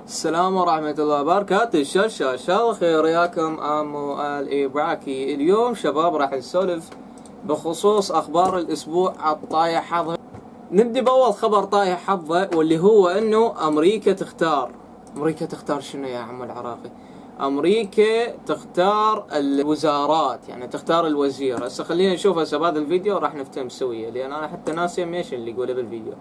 السلام ورحمة الله وبركاته. شاشة الخير، ياكم أمو الإبراكي. اليوم شباب راح نسولف بخصوص أخبار الأسبوع الطايح حظه. نبدي بأول خبر طايح حظه، واللي هو إنه أمريكا تختار شنو يا عم العراقي؟ أمريكا تختار الوزارات، يعني تختار الوزير. هسه خلينا نشوف هسه بهذا الفيديو راح نفتهم سوية، لأن أنا حتى ناسي ايش اللي يقوله بالفيديو.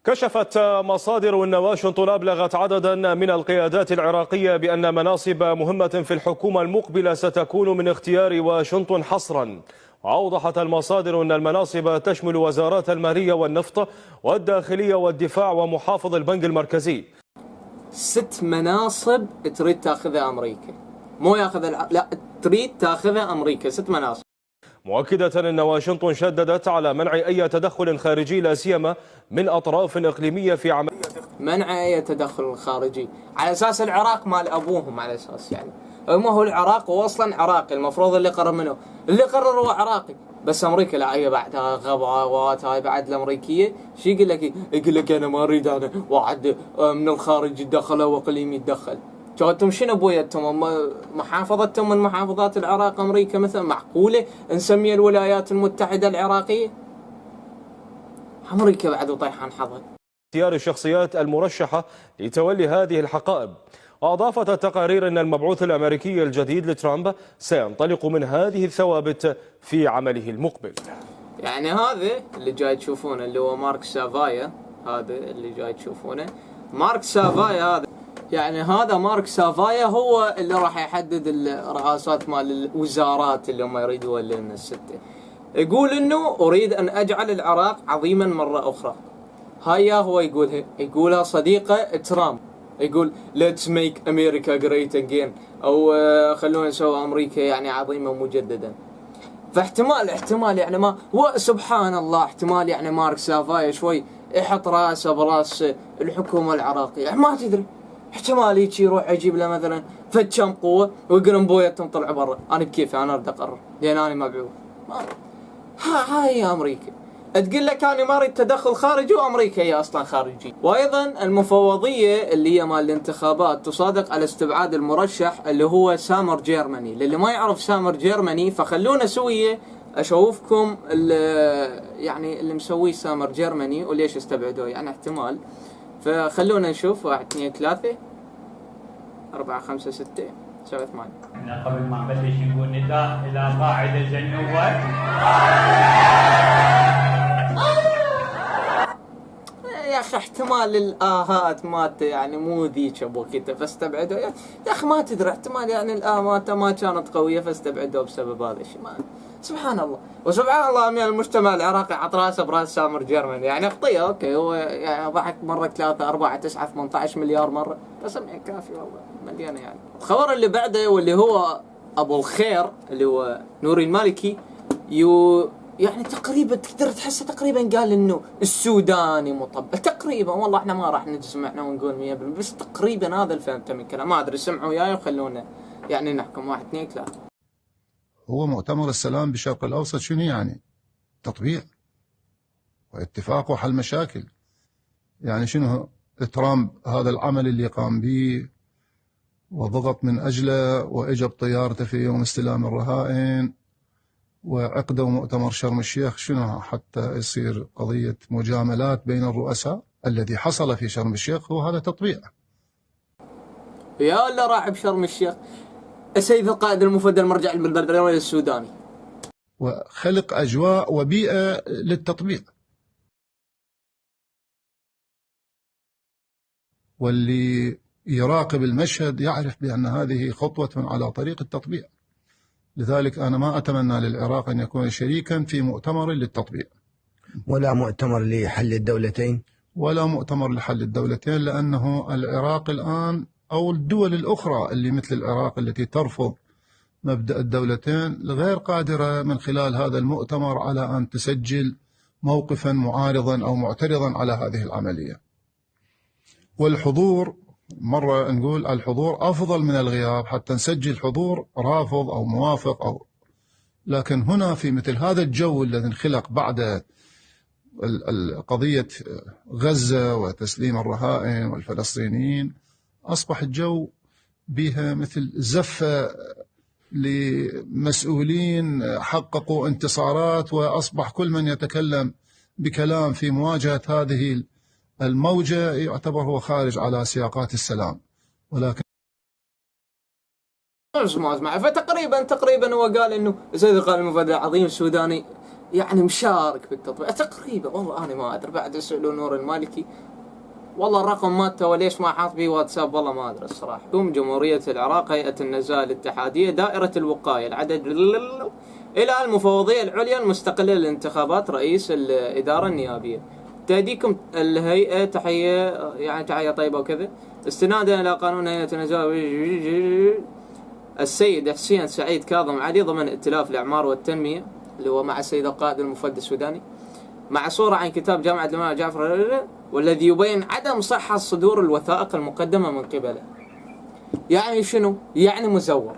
كشفت مصادر أن واشنطن أبلغت عددا من القيادات العراقية بأن مناصب مهمة في الحكومة المقبلة ستكون من اختيار واشنطن حصرا. وأوضحت المصادر أن المناصب تشمل وزارات المالية والنفط والداخلية والدفاع ومحافظ البنك المركزي. 6 مناصب تريد تاخذها أمريكا، مو ياخذها لا، تريد تاخذها أمريكا 6 مناصب. مؤكدة أن واشنطن شددت على منع أي تدخل خارجي، لا سيما من أطراف إقليمية في عملية منع أي تدخل خارجي على أساس العراق مال أبوهم، على أساس يعني ما هو العراق هو أصلا عراقي، المفروض اللي قرر منه اللي قرر هو عراقي، بس أمريكا لا، هي بعدها غباوات هاي بعد الأمريكية. شو يقول لك؟ يقول لك أنا ما أريد أنا وعد من الخارج يتدخل أو إقليم يتدخل. انتم شنو بويتهم؟ محافظتهم من محافظات العراق أمريكا مثلا؟ معقولة نسمي الولايات المتحدة العراقية؟ أمريكا بعد طيحان حظها. اختيار الشخصيات المرشحة لتولي هذه الحقائب. وأضافت التقارير أن المبعوث الأمريكي الجديد لترامب سينطلق من هذه الثوابت في عمله المقبل. يعني هذا اللي جاي تشوفونه اللي هو مارك سافايا، هذا اللي جاي تشوفونه مارك سافايا هذا، يعني هذا مارك سافايا هو اللي راح يحدد الرئاسات مال الوزارات اللي هم يريدوا لنا الستة. يقول انه اريد ان اجعل العراق عظيما مرة اخرى. هاي هو يقولها صديقه ترامب، يقول let's make America great again، او خلونا نسوي امريكا يعني عظيمة مجددا. فاحتمال يعني ما هو سبحان الله، احتمال يعني مارك سافايا شوي يحط راسه براس الحكومة العراقية، ما تدري، احتمال هيك يروح يجيب له مثلا فد كم قوة ويقول بويتهم طلعوا برا، انا بكيفي انا اريد اقرر لان انا مبعوث. هاي امريكا تقول لك انا ما اريد تدخل خارجي، وامريكا هي اصلا خارجي. وايضا المفوضيه اللي هي مال الانتخابات تصادق على استبعاد المرشح اللي هو سامر جيرماني. للي ما يعرف سامر جيرماني فخلونا سويه اشوفكم يعني اللي مسويه سامر جيرماني وليش استبعدوه، يعني احتمال. فخلونا نشوف 1 2 3 4 5 6 7 8. احنا قبل ما نبلش نقول نداء الى قاعده الزنوبه. يا اخي احتمال الاهات مات يعني مو ذيك ابوك انت فاستبعدوا. يا اخي ما تدري، احتمال يعني الاه ما كانت قويه فاستبعدوه بسبب هذا الشيء. سبحان الله. وسبحان الله من المجتمع العراقي حط راسه براس سامر جيرماني، يعني خطيه اوكي، هو يعني ضحك مره 3 4 9 18 مليار مره، بس كافي والله مليانه. يعني الخبر اللي بعده واللي هو ابو الخير اللي هو نوري المالكي، يعني تقريبا تقدر تحسه تقريبا قال انه السوداني مطبل تقريبا، والله احنا ما راح نجزم احنا ونقول 100%، بس تقريبا هذا اللي فهمته من كلام. ما ادري، سمعوا وياي وخلونا يعني نحكم. 1 2 3. هو مؤتمر السلام بالشرق الاوسط شنو يعني؟ تطبيع واتفاق وحل مشاكل. يعني شنو ترامب هذا العمل اللي قام به وضغط من اجله واجى بطيارته في يوم استلام الرهائن وعقدوا مؤتمر شرم الشيخ، شنو حتى يصير قضية مجاملات بين الرؤساء؟ الذي حصل في شرم الشيخ هو هذا تطبيع. يا اللي راح بشرم الشيخ السيد القائد المفدى المرجع البرلماني السوداني، وخلق أجواء وبيئة للتطبيع. واللي يراقب المشهد يعرف بأن هذه خطوة على طريق التطبيع. لذلك أنا ما أتمنى للعراق أن يكون شريكا في مؤتمر للتطبيع، ولا مؤتمر لحل الدولتين، ولا مؤتمر لحل الدولتين، لأنه العراق الآن أو الدول الأخرى اللي مثل العراق التي ترفض مبدأ الدولتين غير قادرة من خلال هذا المؤتمر على أن تسجل موقفا معارضا أو معترضا على هذه العملية. والحضور، مرة نقول الحضور أفضل من الغياب حتى نسجل حضور رافض أو موافق لكن هنا في مثل هذا الجو الذي انخلق بعد قضية غزة وتسليم الرهائن والفلسطينيين، أصبح الجو بها مثل زفة لمسؤولين حققوا انتصارات، وأصبح كل من يتكلم بكلام في مواجهة هذه الموجة يعتبر هو خارج على سياقات السلام. ولكن فتقريبا هو قال انه زي قال المفاد العظيم السوداني يعني مشارك بالتطبيق تقريبا. والله انا ما ادري، بعد يسألوا نور المالكي والله الرقم مالته وليش ما حاط بيه واتساب، والله ما ادري الصراحه. جمهوريه العراق، هيئه النزاهه الاتحاديه، دائره الوقايه، العدد الى المفوضيه العليا المستقله للانتخابات، رئيس الاداره النيابيه. تهديكم الهيئه تحيه، يعني تحيه طيبه وكذا، استنادا الى قانون هيئه النزاهه السيد حسين سعيد كاظم علي ضمن ائتلاف الاعمار والتنميه اللي هو مع السيد القائد المفدى السوداني، مع صورة عن كتاب جامعة الإمام جعفر، والذي يبين عدم صحة صدور الوثائق المقدمة من قبله. يعني شنو؟ يعني مزور.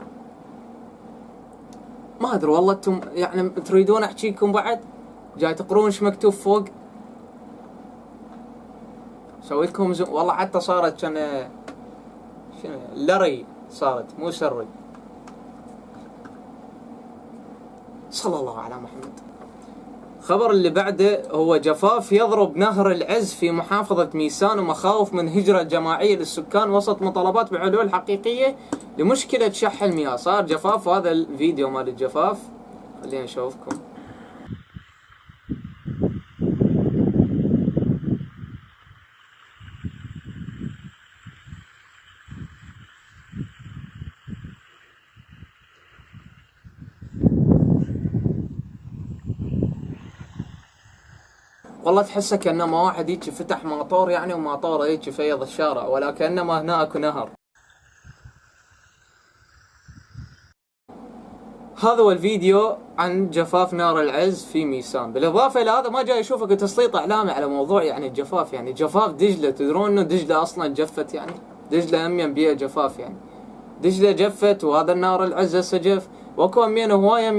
ما أدري والله، أنتم يعني تريدون أحكيكم بعد؟ جاي تقرون إيش مكتوب فوق؟ سوي لكم والله حتى صارت كان شنو لري، صارت مو سري. صلى الله على محمد. خبر اللي بعده هو جفاف يضرب نهر العز في محافظة ميسان، ومخاوف من هجرة جماعية للسكان وسط مطالبات بحلول حقيقية لمشكلة شح المياه. صار جفاف، وهذا الفيديو مال الجفاف خلينا نشوفكم. والله تحسه كأنما واحد هيك فتح ماطور يعني، وماطور هيك فيض الشارع، ولا كأنما هناك نهر. هذا هو الفيديو عن جفاف نهر العز في ميسان. بالإضافة إلى هذا ما جاي أشوفك تسليط إعلامي على موضوع يعني الجفاف، يعني جفاف دجلة. تدرون إنه دجلة أصلا جفت، يعني دجلة أمين بيها جفاف، يعني دجلة جفت وهذا النهر العز هسه جف، واكو أمين هواية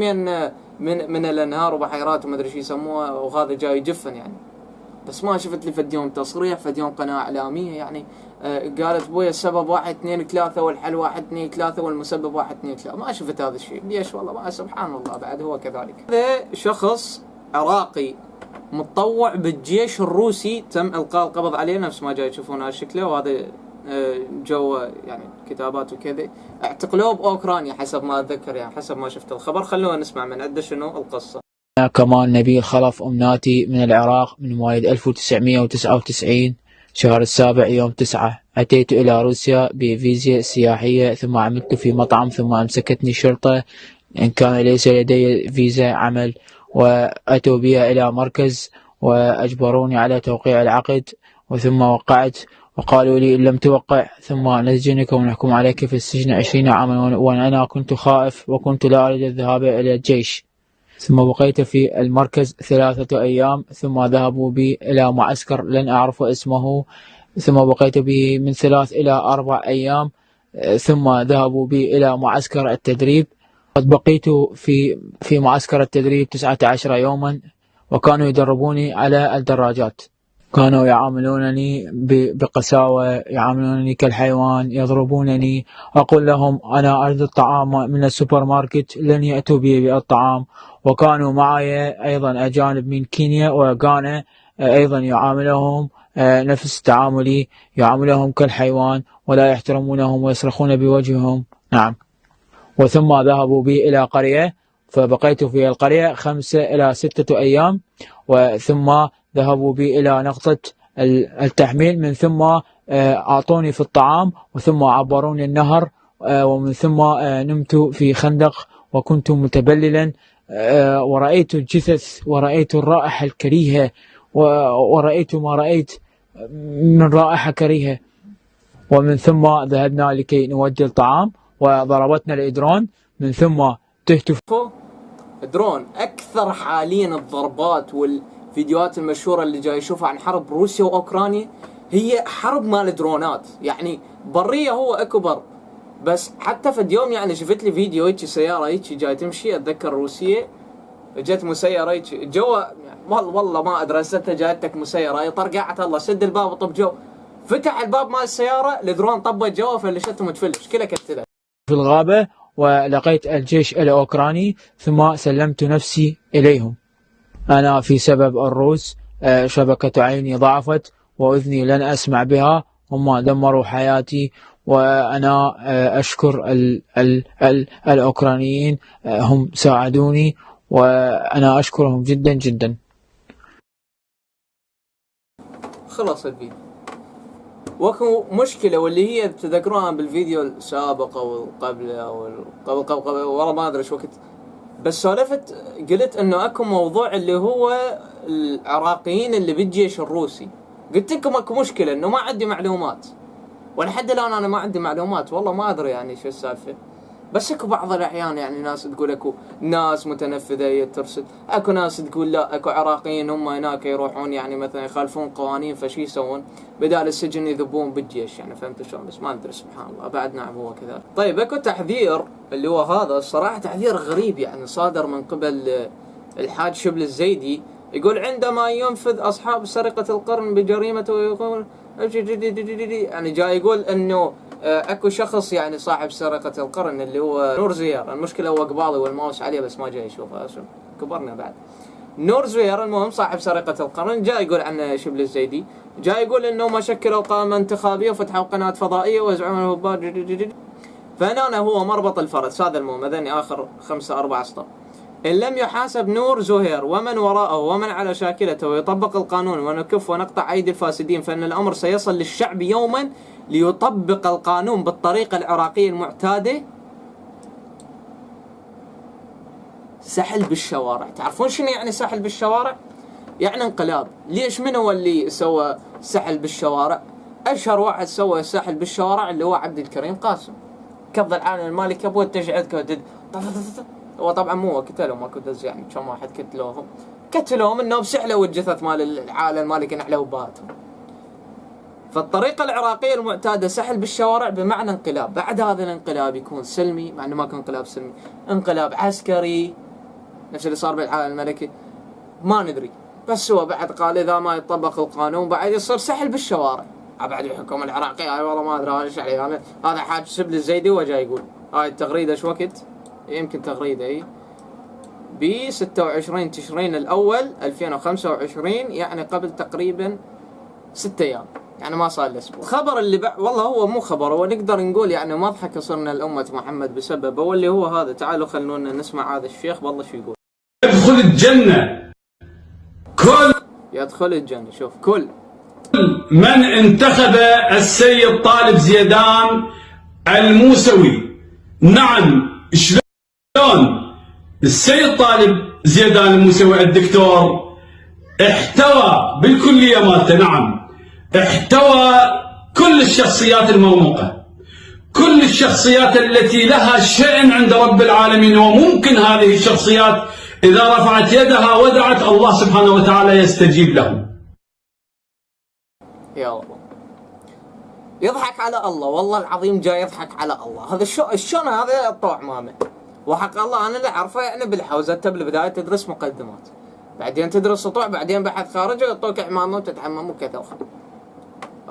من الأنهار وبحيرات وما أدري شو يسموها، وهذا جاي جفن يعني. بس ما شفت لي فد يوم تصريح، فد يوم قناة إعلامية يعني قالت بويا السبب 1 2 3 والحل 1 2 3 والمسبب 1 2 3. ما شفت هذا الشيء. ليش؟ والله ما سبحان الله بعد هو كذلك. هذا شخص عراقي متطوع بالجيش الروسي تم إلقاء القبض عليه، نفس ما جاي تشوفون هالشكله، وهذا جو يعني كتابات وكذا. اعتقلوه بأوكرانيا حسب ما أتذكر، يعني حسب ما شفت الخبر. خلونا نسمع من عنده شنو القصة. كمان نبيل خلف أمناتي من العراق من مواليد 1999 شهر السابع يوم 9. أتيت إلى روسيا بفيزا سياحية، ثم عملت في مطعم، ثم أمسكتني الشرطة إن كان ليس لدي فيزا عمل، وأتوا بي إلى مركز وأجبروني على توقيع العقد، وثم وقعت، وقالوا لي إن لم توقع ثم نسجنك ونحكم عليك في السجن 20 عاما، وأنا كنت خائف وكنت لا أريد الذهاب إلى الجيش. ثم بقيت في المركز 3 أيام، ثم ذهبوا بي إلى معسكر لن أعرف اسمه، ثم بقيت به من 3 إلى 4 أيام، ثم ذهبوا بي إلى معسكر التدريب. قد بقيت في معسكر التدريب 19 يوما، وكانوا يدربوني على الدراجات. كانوا يعاملونني بقساوة، يعاملونني كالحيوان، يضربونني. أقول لهم أنا أريد الطعام من السوبر ماركت، لن يأتوا بي بالطعام. وكانوا معي أيضا أجانب من كينيا وغانا، أيضا يعاملهم نفس تعاملي، يعاملهم كالحيوان ولا يحترمونهم ويصرخون بوجههم. نعم. وثم ذهبوا بي إلى قرية، فبقيت في القرية 5 إلى 6 أيام، وثم ذهبوا بي إلى نقطة التحميل، من ثم أعطوني في الطعام، وثم عبروني النهر، ومن ثم نمت في خندق وكنت متبللا، ورأيت الجثث ورأيت الرائحة الكريهة، ورأيت ما رأيت من رائحة كريهة. ومن ثم ذهبنا لكي نودي الطعام، وضربتنا الإدرون، من ثم تهتف درون. أكثر حاليا الضربات والفيديوهات المشهورة اللي جاي يشوفها عن حرب روسيا وأوكرانيا هي حرب مال درونات، يعني برية هو أكبر. بس حتى في اليوم يعني شفت لي فيديو هيك سيارة هيك جاي تمشي، أتذكر روسية، جت مسيرة هيك جوا، والله ما أدري ستة جاتك مسيرة، هي طرقعت الله، سد الباب وطب جو، فتح الباب مال السياره، الدرون طبت جوا فلشتهم تفلش كلها كتله في الغابة، ولقيت الجيش الأوكراني ثم سلمت نفسي إليهم. أنا في سبب الروس شبكة عيني ضعفت وأذني لن أسمع بها، هم دمروا حياتي، وأنا أشكر الأوكرانيين، هم ساعدوني وأنا أشكرهم جدا جدا. خلص الفيديو. وكو مشكلة واللي هي تذكرونها بالفيديو السابق او قبل او قبل والله ما ادري ايش وقت، بس سولفت قلت انه اكو موضوع اللي هو العراقيين اللي بالجيش الروسي. قلت لكم اكو مشكلة انه ما عندي معلومات، ولحد الان انا ما عندي معلومات، والله ما ادري يعني شو السالفة. بس اكو بعض الاحيان يعني ناس تقول اكو ناس متنفذة ترسل، اكو ناس تقول لا اكو عراقيين هم هناك يروحون يعني مثلا يخالفون قوانين فشي يسوون بدال السجن يذبون بالجيش، يعني فهمت شلون؟ بس ما ادري سبحان الله بعد نعم هو كذا. طيب اكو تحذير اللي هو هذا الصراحة تحذير غريب يعني صادر من قبل الحاج شبل الزيدي، يقول عندما ينفذ اصحاب سرقة القرن بجريمة ويقول يعني جاي يقول انه اكو شخص يعني صاحب سرقة القرن اللي هو نور زوير، المشكلة هو قبالي والماوس عليه بس ما جاي يشوفه، كبرنا بعد. نور زوير المهم صاحب سرقة القرن جاي يقول عنه شبل الزيدي، جاي يقول انه ما شكلوا قائمة انتخابية وفتحوا قناة فضائية ويزعمون الهبار. فهنا هو مربط الفرس، هذا المهم هذني اخر 5-4 اسطر. إن لم يحاسب نور زهير ومن وراءه ومن على شاكلته ويطبق القانون ونكف ونقطع أيدي الفاسدين، فإن الأمر سيصل للشعب يوما ليطبق القانون بالطريقة العراقية المعتادة. سحل بالشوارع، تعرفون شنو يعني سحل بالشوارع؟ يعني انقلاب. ليش؟ من هو اللي سوى سحل بالشوارع؟ أشهر واحد سوى سحل بالشوارع اللي هو عبد الكريم قاسم، كض العالم المالكي أبوه تجعد هو طبعا مو قتلهم، ماكو دز يعني كم واحد قتلوهم انهم سحلوا الجثث مال العالم المالكي نحلوا باتهم. فالطريقة العراقية المعتادة سحل بالشوارع بمعنى انقلاب، بعد هذا الانقلاب يكون سلمي، مع انه ما كان انقلاب سلمي، انقلاب عسكري نفس اللي صار بالعالم الملكي ما ندري، بس هو بعد قال اذا ما يطبق القانون بعد يصير سحل بالشوارع. بعد الحكومة العراقية والله ما ادري ايش عليه انا، هذا حاج شبل الزيدي وجاي يقول هاي التغريدة ايش وقت؟ يمكن تغريدة اي ب 26 تشرين الاول 2025، يعني قبل تقريبا 6 ايام، يعني ما صار له اسبوع. الخبر اللي والله هو مو خبر، هو نقدر نقول يعني مضحكة صرنا الأمة محمد بسببه، واللي هو هذا. تعالوا خلونا نسمع هذا الشيخ والله شو يقول. يدخل الجنة كل يدخل الجنة، شوف كل من انتخب السيد طالب زيدان الموسوي. نعم، شلون السيد طالب زيدان الموسوي الدكتور احتوى بالكلية مالته، نعم احتوى كل الشخصيات المرموقة، كل الشخصيات التي لها شأن عند رب العالمين، وممكن هذه الشخصيات إذا رفعت يدها ودعت الله سبحانه وتعالى يستجيب لهم. يا الله يضحك على الله، والله العظيم جاي يضحك على الله. هذا شلون هذا الطوع مامه وحق الله. انا اللي اعرفه يعني بالحوزه انت بالبدايه تدرس مقدمات، بعدين تدرس سطوع، بعدين بحث خارجي، يعطوك عمامه وتتعمم وكذا.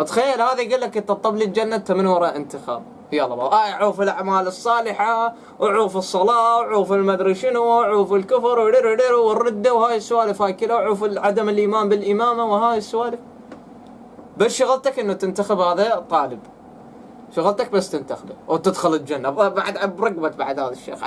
تخيل هذا يقول لك تطب لي الجنه انت من وراء انتخاب. يلا بابا عوف الاعمال الصالحه وعوف الصلاه وعوف المدري شنو وعوف الكفر والرده وهاي السوالف هاي كلها، وعوف عدم الايمان بالامامه وهاي السوالف. بس شغلتك انه تنتخب هذا طالب، شغلتك بس تنتخبه وتدخل الجنه بعد برقبه بعد هذا الشيخ،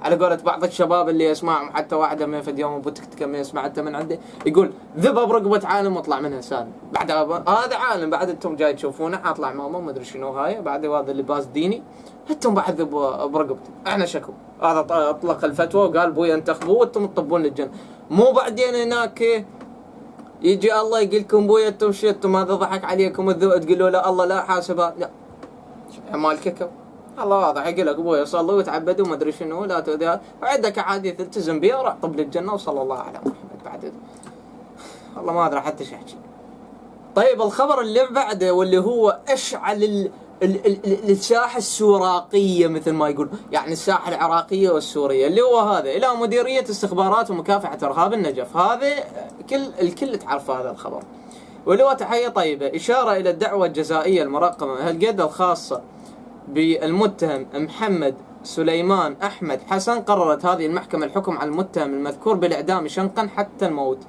على قولة بعض الشباب اللي يسمعهم، حتى واحده من في يوم ابو تكتك من سمعته من عنده يقول ذبه برقبه عالم واطلع منها سالم. بعد هذا عالم، بعد انتم جاي تشوفونه اطلع ماما ما ادري شنو هاي، بعد هذا اللباس ديني انتم بعد ذبوا برقبته. احنا شكو هذا اطلق الفتوى وقال ابويا انتخبوه وانتم تطبون للجنه، مو بعدين هناك يجي الله يقول لكم بويا انتم شتم هذا ضحك عليكم تقولوا لا الله لا حاسبها، لا مال كيكو الله واضح يقول لك ابويا صلوا وتعبدوا وما ادري شنو لا تؤذي، وعندك احاديث التزم بها وراح طب للجنه وصلى الله على محمد. بعد والله ما ادري حتى ايش احكي. طيب الخبر اللي بعده واللي هو اشعل الساحه السوراقيه مثل ما يقول، يعني الساحه العراقيه والسوريه، اللي هو هذا الى مديريه استخبارات ومكافحه ارهاب النجف. هذا الكل تعرف هذا الخبر. ولو تحية طيبة إشارة إلى الدعوة الجزائية المرقمة هالقد الخاصة بالمتهم محمد سليمان أحمد حسن، قررت هذه المحكمة الحكم على المتهم المذكور بالإعدام شنقا حتى الموت،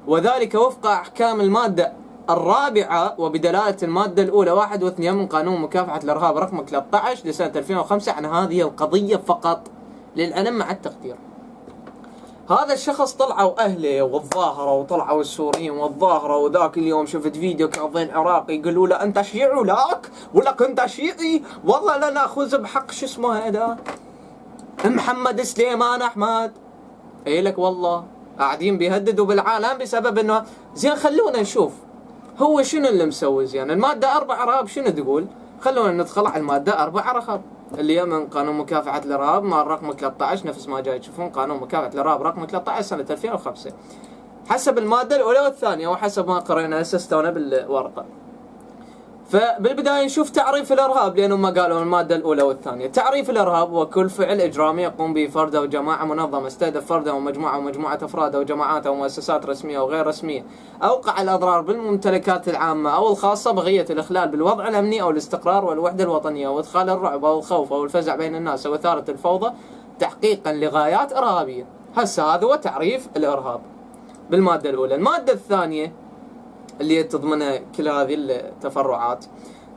وذلك وفق أحكام المادة 4 وبدلالة المادة الأولى 1 و2 من قانون مكافحة الإرهاب رقم 13 لسنة 2005 عن هذه القضية فقط للعلم مع التقدير. هذا الشخص طلعوا أهله والظاهرة وطلعوا السوريين والظاهرة، وذاك اليوم شفت فيديو كاظم عراقي يقولوا له أنت شيعي ولاك ولك أنت شيعي، والله لا ناخذ بحق شو اسمه هذا محمد سليمان أحمد. اي لك والله قاعدين بيهددوا بالعالم بسبب انه زين. خلونا نشوف هو شنو اللي مسوي زين. المادة 4 إرهاب شنو تقول؟ خلونا ندخل على المادة 4 إرهاب اللي هي من قانون مكافحة الإرهاب مع الرقم 13 نفس ما جاي تشوفون قانون مكافحة الإرهاب رقم 13 سنة 2005 حسب المادة الأولى والثانية وحسب ما قرينا هسه استونا بالورقة. فبالبداية نشوف تعريف الإرهاب لأنهم ما قالوا المادة الأولى والثانية. تعريف الإرهاب هو كل فعل إجرامي يقوم به فرد أو جماعة منظمة استهدف فردا أو مجموعة أفراد أو جماعات أو مؤسسات رسمية أو غير رسمية، أوقع الأضرار بالممتلكات العامة أو الخاصة بغية الإخلال بالوضع الأمني أو الاستقرار والوحدة الوطنية وإدخال الرعب أو الخوف أو الفزع بين الناس أو إثارة الفوضى تحقيقا لغايات إرهابية. هسه هذا هو تعريف الإرهاب بالمادة الأولى. المادة الثانية اللي تضمن كل هذه التفرعات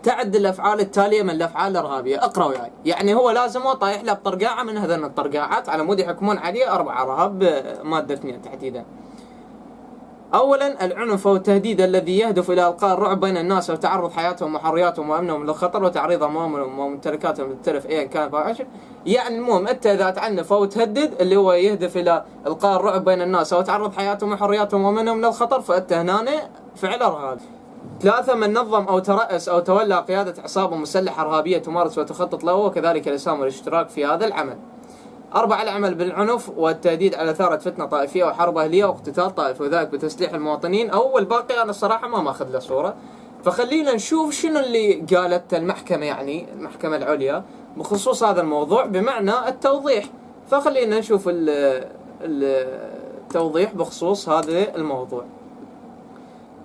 تعد الأفعال التالية من الأفعال الإرهابية. اقرأوا وياي. يعني هو لازم هو طايح له بطرقاعة من هذين الطرقاعات على مود يحكمون عليه 4 إرهاب مادة 2 تحديدا. أولا العنف والتهديد الذي يهدف إلى إلقاء الرعب بين الناس وتعرض حياتهم وحرياتهم وأمنهم للخطر وتعريض أموالهم وممتلكاتهم للتلف أيا كان فاحش. يعني المهم أنت إذا تعنف أو تهدد اللي هو يهدف إلى إلقاء الرعب بين الناس أو تعرض حياتهم وحرياتهم وأمنهم للخطر فأنت هنا فعل إرهابي. 3 من نظم أو ترأس أو تولى قيادة عصابة مسلحة إرهابية تمارس وتخطط له وكذلك الإسهام والاشتراك في هذا العمل. 4 العمل بالعنف والتهديد على إثارة فتنة طائفية وحرب أهلية واقتتال طائفي وذلك بتسليح المواطنين أو الباقي. أنا الصراحة ما ماخذ له صورة، فخلينا نشوف شنو اللي قالت المحكمة يعني المحكمة العليا بخصوص هذا الموضوع بمعنى التوضيح. فخلينا نشوف التوضيح بخصوص هذا الموضوع.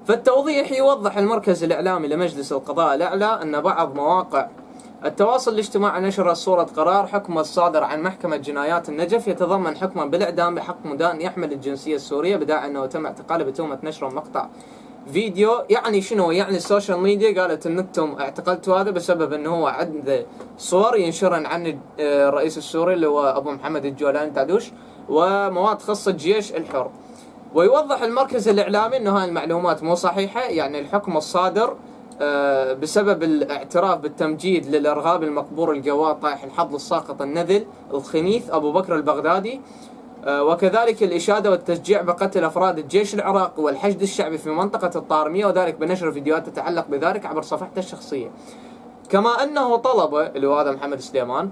فالتوضيح يوضح المركز الإعلامي لمجلس القضاء الأعلى أن بعض مواقع التواصل الاجتماعي نشرت صورة قرار حكم الصادر عن محكمة جنايات النجف يتضمن حكما بالإعدام بحق مدان يحمل الجنسية السورية بداعي أنه تم اعتقاله بتهمة نشر مقطع فيديو. يعني شنو؟ يعني السوشيال ميديا قالت أن أنتم اعتقلتوا هذا بسبب أنه هو عنده صور ينشرن عن الرئيس السوري اللي هو أبو محمد الجولاني تعدوش ومواد خاصة الجيش الحر. ويوضح المركز الإعلامي أنه هاي المعلومات مو صحيحة. يعني الحكم الصادر بسبب الاعتراف بالتمجيد للإرهاب المقبور الجواد طايح الحظ الساقط النذل الخنيث أبو بكر البغدادي، وكذلك الإشادة والتشجيع بقتل أفراد الجيش العراقي والحشد الشعبي في منطقة الطارمية وذلك بنشر فيديوهات تتعلق بذلك عبر صفحته الشخصية. كما أنه طلب اللي هو هذا محمد سليمان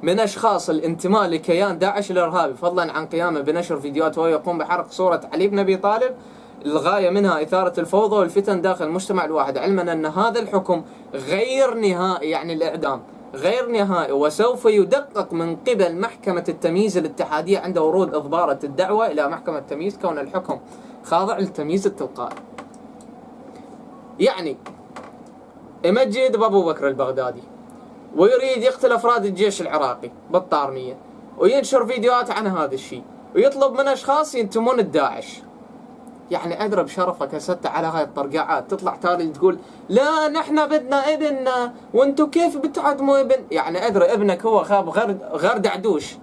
من أشخاص الانتماء لكيان داعش الإرهابي فضلا عن قيامه بنشر فيديوهات وهو يقوم بحرق صورة علي بن أبي طالب الغاية منها إثارة الفوضى والفتن داخل المجتمع الواحد، علما أن هذا الحكم غير نهائي يعني الإعدام غير نهائي وسوف يدقق من قبل محكمة التمييز الاتحادية عند ورود إضبارة الدعوة إلى محكمة التمييز كون الحكم خاضع للتمييز التلقائي. يعني يمجد بأبو بكر البغدادي ويريد يقتل أفراد الجيش العراقي بالطارمية وينشر فيديوهات عن هذا الشيء ويطلب من أشخاص ينتمون الداعش. يعني أدرى بشرفك هسه على هاي الطرقاعات تطلع تالي تقول لا نحن بدنا ابننا وانتو كيف بتعدموا ابن. يعني أدرى ابنك هو خاب غير دعدوش،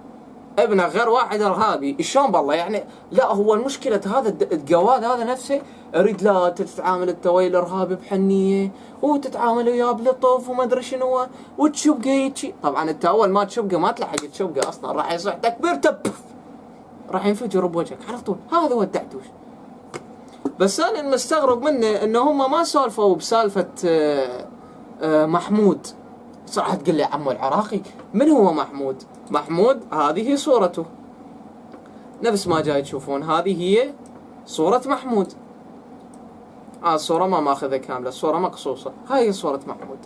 ابنك غير واحد إرهابي شلون بالله. يعني لا هو المشكلة هذا الجواد هذا نفسه اريد لا تتعامل التوي الإرهابي بحنية وتتعامل وياه بلطف وما ادري شنو وتشبقه هيجي. طبعا انت اول ما تشبقه ما تلحق تشبقه اصلا راح يصيح تكبير راح ينفجر بوجهك على طول. هذا هو الدعدوش. بس انا المستغرب منه انه هم ما سولفوا بسالفة محمود. صراحة تقول لي عمو العراقي من هو محمود؟ محمود هذه صورته نفس ما جاي تشوفون، هذه هي صورة محمود. الصورة ما ماخذها كاملة، الصورة مقصوصة. هاي صورة محمود.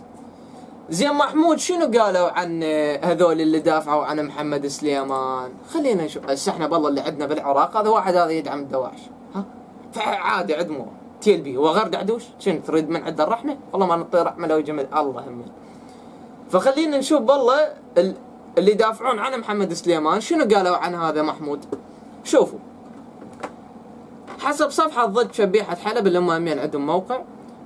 زين محمود شنو قالوا عن هذول اللي دافعوا عن محمد سليمان؟ خلينا نشوف. هسه احنا بالله اللي عندنا بالعراق هذا واحد هذا يدعم الدواعش، ها؟ فعادي عدموه تيل بيه هو غير دعدوش؟ شنو تريد من عند الرحمه؟ والله ما نطي رحمه لو جمل الله همين. فخلينا نشوف بالله اللي يدافعون عن محمد سليمان شنو قالوا عن هذا محمود. شوفوا حسب صفحه ضد شبيحه حلب اللي هم عندهم موقع،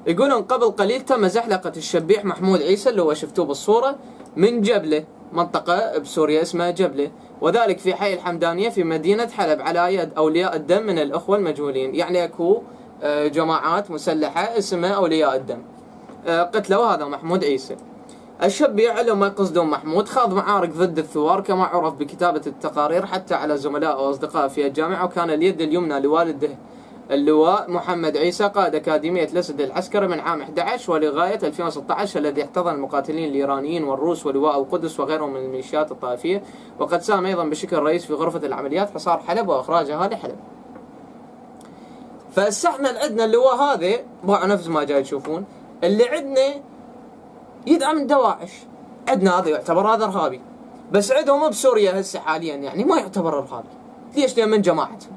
يقولون قبل قليل تم زحلقه الشبيح محمود عيسى اللي هو شفتوه بالصوره من جبله، منطقه بسوريا اسمها جبله، وذلك في حي الحمدانيه في مدينه حلب على يد اولياء الدم من الاخوه المجهولين. يعني اكو جماعات مسلحه اسمها اولياء الدم قتلوا هذا محمود عيسى. الشبيح اللي ما يقصدون محمود خاض معارك ضد الثوار كما عرف بكتابة التقارير حتى على زملاء وأصدقاء في الجامعة، وكان اليد اليمنى لوالده اللواء محمد عيسى قائد أكاديمية الأسد العسكري من عام 11 ولغاية 2016 الذي احتضن المقاتلين الإيرانيين والروس ولواء القدس وغيرهم من الميليشيات الطائفية، وقد ساهم أيضا بشكل رئيس في غرفة العمليات حصار حلب وإخراجها لحلب. فاحنا عندنا اللواء هذا نفس ما جاي تشوفون اللي عندنا يدعم الدواعش، عندنا هذا يعتبر هذا ارهابي، بس عندهم بسوريا هسه حاليا يعني ما يعتبر ارهابي. ليش؟ لان من جماعتهم.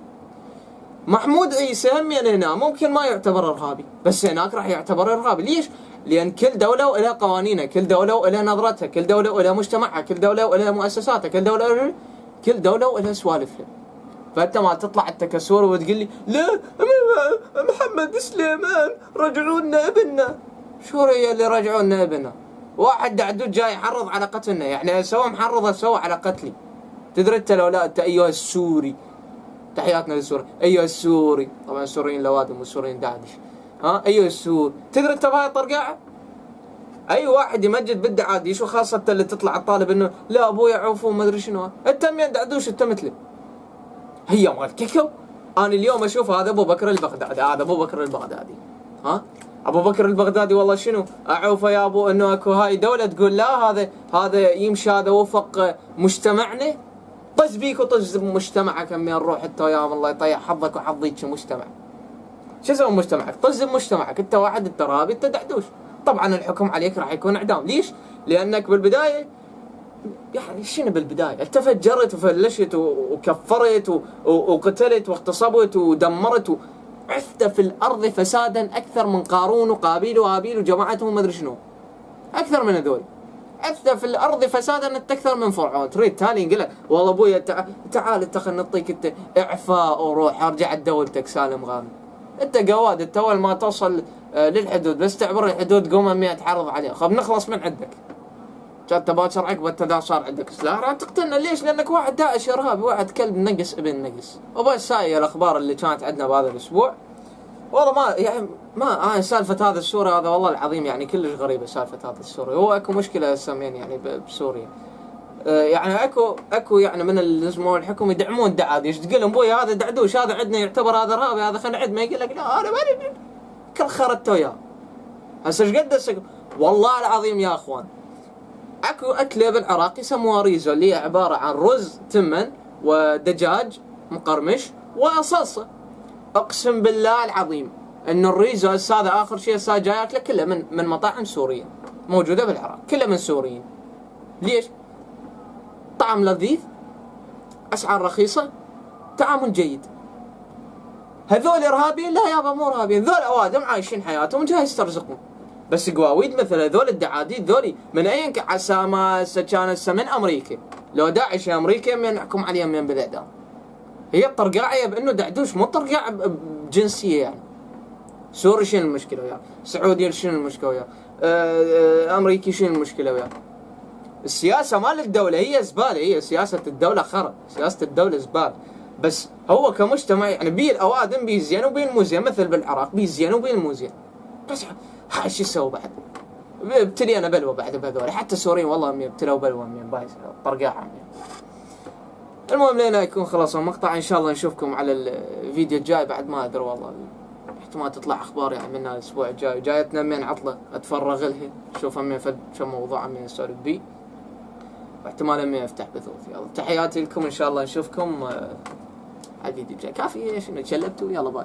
محمود عيسى هم هنا ممكن ما يعتبر ارهابي، بس هناك راح يعتبر ارهابي. ليش؟ لان كل دوله ولها قوانينها، كل دوله ولها نظرتها، كل دوله ولها مجتمعها، كل دوله ولها مؤسساتها، كل دوله ولها سوالفها. فانت ما تطلع انت كسوري وتقول لي لا محمد سليمان رجعوا لنا ابننا. شوريا اللي رجعوا لنا ابننا؟ واحد دعدود جاي يحرض على قتلنا، يعني سوى محرضه سوى على قتلي. تدري انت لو لا انت ايها السوري، تحياتنا للسوري، ايها السوري، طبعا السوريين لوادم والسوريين داعش، ايها السوري، تدري انت بهاي الطرقعه؟ اي واحد يمجد بالدعاديش وخاصه اللي تطلع الطالب انه لا ابويا عوفو ما ادري شنو، انت مين دعدوش انت مثله؟ هي مال كيكو. انا اليوم اشوف هذا ابو بكر البغدادي، هذا ابو بكر البغدادي، ابو بكر البغدادي والله شنو اعوفه يا ابو انه اكو هاي دوله تقول لا هذا يمشي هذا وفق مجتمعنا. طز بيك وطز بمجتمعك امين روح انت وياه الله يطيح حظك وحظيك مجتمع. شو اسوي مجتمعك؟ طز بمجتمعك، انت واحد انت ارهابي انت دعدوش. طبعا الحكم عليك راح يكون اعدام. ليش؟ لانك بالبدايه يعني شنو بالبدايه؟ انت فجرت وفلشت وكفرت وقتلت واغتصبت ودمرت عثت في الارض فسادا اكثر من قارون وقابيل وهابيل وجماعتهم ما ادري شنو. اكثر من هذول. عثت في الارض فسادا انت اكثر من فرعون. تريد تالي ينقل لك والله ابويا تعال انت خلينا نعطيك انت اعفاء وروح ارجع لدولتك سالم غانم. انت قواد انت اول ما توصل للحدود بس تعبر الحدود قوم 100 تحرض عليه، خب نخلص من عندك. كانت باكر عقب انت دا صار عندك سلاح راح تقتلنا. ليش؟ لانك واحد داعش ارهابي، واحد كلب نقص ابن نقص. وبس هاي الاخبار اللي كانت عندنا بهذا الاسبوع. والله ما يعني ما سالفه هذا السوري هذا والله العظيم يعني كلش غريبه سالفه هذا السوري. هو اكو مشكله سامين يعني بسوريا. يعني اكو يعني من الاسمه الحكم يدعمون الدعاديش، تقول لهم ابوي هذا دعدوش هذا عندنا يعتبر هذا ارهابي هذا خلينا عند ما يقول لك لا انا ماني كل خرجت وياه. هسه ايش قد والله العظيم يا اخوان اكو اكله بالعراق يسموها ريزو اللي هي عباره عن رز تمن ودجاج مقرمش وصلصه. اقسم بالله العظيم انه الريزو هذا اخر شيء هسه جاي اكله كله من مطاعم سوريه موجوده بالعراق، كله من سوريين. ليش؟ طعم لذيذ، اسعار رخيصه، تعامل جيد. هذول ارهابيين؟ لا يابا مو ارهابيين، ذول اوادم عايشين حياتهم جاي يسترزقون. بس قواويد مثل هذول الدعاديد ذولي من اين عسامه كان من امريكا. لو داعش امريكا من يحكم عليهم من بالاعدام. هي الطرقاعيه بانه دعدوش مو طرقاع بجنسيه يعني. سوري شنو المشكله وياه؟ سعودي شنو المشكله وياه؟ امريكي شنو المشكله وياه؟ السياسه مال الدوله هي زباله، هي سياسه الدوله خرا، سياسه الدوله زباله. بس هو كمجتمع يعني بيه الاوادم بيه زين وبيه مو زين، مثل بالعراق بيه زين وبيه مو زين. بس هاي شو يسوي بعد؟ ابتلي انا بلوى بعد بهذول، حتى السوريين والله ابتلوا بلوى بايظ طرقاعه. المهم لين يكون خلص المقطع ان شاء الله نشوفكم على الفيديو الجاي. بعد ما ادري والله احتمال تطلع اخبار يعني منها الاسبوع الجاي. جايتنا من عطله اتفرغ لها، اشوف من شو موضوع من نسولف بيه، واحتمال من افتح بثوث. يلا تحياتي لكم ان شاء الله نشوفكم على الفيديو الجاي. كافي شنو تشلبتوا؟ يلا باي.